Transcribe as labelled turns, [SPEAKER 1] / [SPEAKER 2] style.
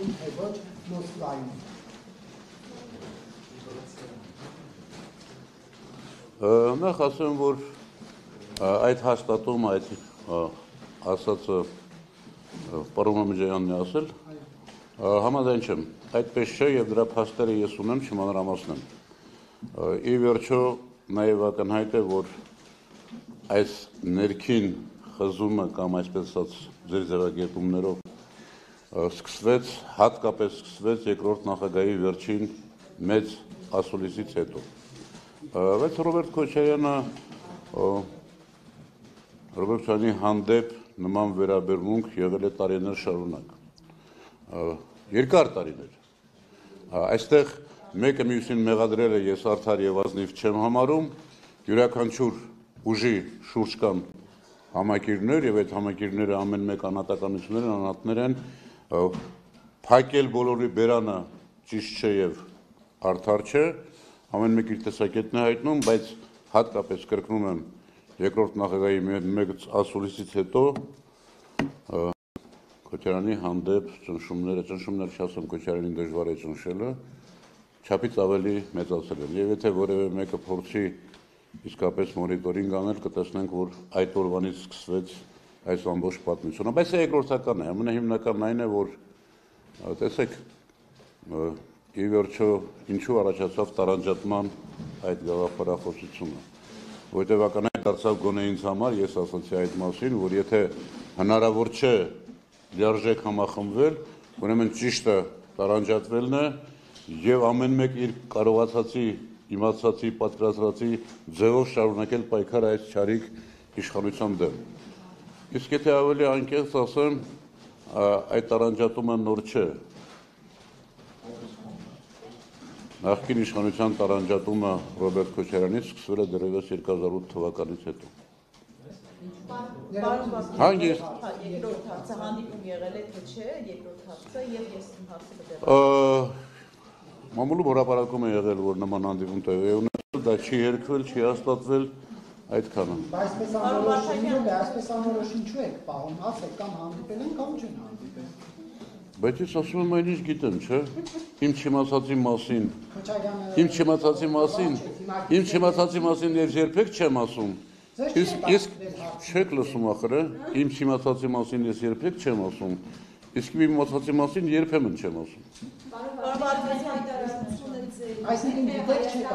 [SPEAKER 1] Կիևում, թե ոչ Մոսկվայում։
[SPEAKER 2] Նախ ասեմ, որ այդ հաստատում այդ ասածը պարոն Մամեջյանն է ասել, համաձայն չեմ, այդպես չէ եւ դրա փաստերը ես ունեմ, չմանրամասնեմ։ Ի վերջո նաեւ ակնհայտ է, որ այս ներքին խզումը կամ այսպես ասած ձեր ձևակերպումներով սկսվեց, հատկապես սկսվեց երկրորդ նախագահի վերջին մեծ ասուլիսից հետո։ Բայց Ռոբերտ Քոչարյանի հանդեպ նման վերաբերմունք եղել է տարիներ շարունակ, երկար տարիներ։ Այստեղ մեկը մյուսին մեղադրելը ես արդար եւ ազնիվ չեմ համարում, յուրաքանչյուր ուժի շուրջ կան համակիրներ եւ այդ համակիրները ամեն մեկ անհատականություններ են, անհատներ են, փակել բոլորի բերանը ճիշտ չէ եւ արդար չէ, ամեն մեկ իր տեսակետն է հայտնում, բայց հատկապես կրկնում եմ երկրորդ նախագահի մեծ ասուլիսից հետո Քոչարյանի հանդեպ ճնշումներ չասեմ Քոչարյանին դժվար է ճնշելը, չափից ավելի մեծացել են։ Եվ եթե որևէ մեկը փորձի իսկապես մոնիտորինգ անել, կտեսնենք, որ այդ օրվանից սկսվեց այս ամբողջ պատմությունը։ Բայց սա երկրորդական է, ամենահիմնականն այն է, որ տեսեք, ի վերջո ինչու առաջացավ տարանջատման այդ գաղափարախոսությունը, որտեղ ականայ դարձավ գոնե ինձ համար, ես ասացի այդ մասին, որ եթե հնարավոր չէ լիարժեք համախմբվել, ուրեմն ճիշտը տարանջատվելն է եւ ամեն մեկ իր կարողացածի, իմացածի, պատկերացրածի ձևով շարունակել պայքարը այս չարիք իշխանության դեմ։ Իսկ եթե ավելի անկեղծ ասեմ, այդ տարանջատումը նոր չէ։ Նախկին իշխանության տարանջատումը Ռոբերտ Քոչարյանից սկսվել է դեռևս 2008 թվականից հետո։ Հանգիստ։
[SPEAKER 3] Երկրորդ հարցը հանդիպում եղել է թե չէ, երկրորդ հարցը եւ ես իմ հարցը կդեմ։
[SPEAKER 2] Մամուլում հրապարակում է եղել, որ նման հանդիպում տեղի է ունեցել, դա չի երկրվել, չի հաստատվել, այդքանը։
[SPEAKER 1] Այսպես անորոշ ինչու եք պահում, ասեք կամ հանդիպել են կամ չեն հանդիպել։
[SPEAKER 2] Բայց ես ասում եմ այն ինչ գիտեմ, չէ՞։ Իմ չիմացածի մասին ես երբեք չեմ ասում։ Իսկ չեք լսում ախր, իմ չիմացածի մասին ես երբեք չեմ ասում։ Իսկ իմ իմացածի մասին երբեմն չեմ ասում։
[SPEAKER 1] Այսինքն գիտեք չեք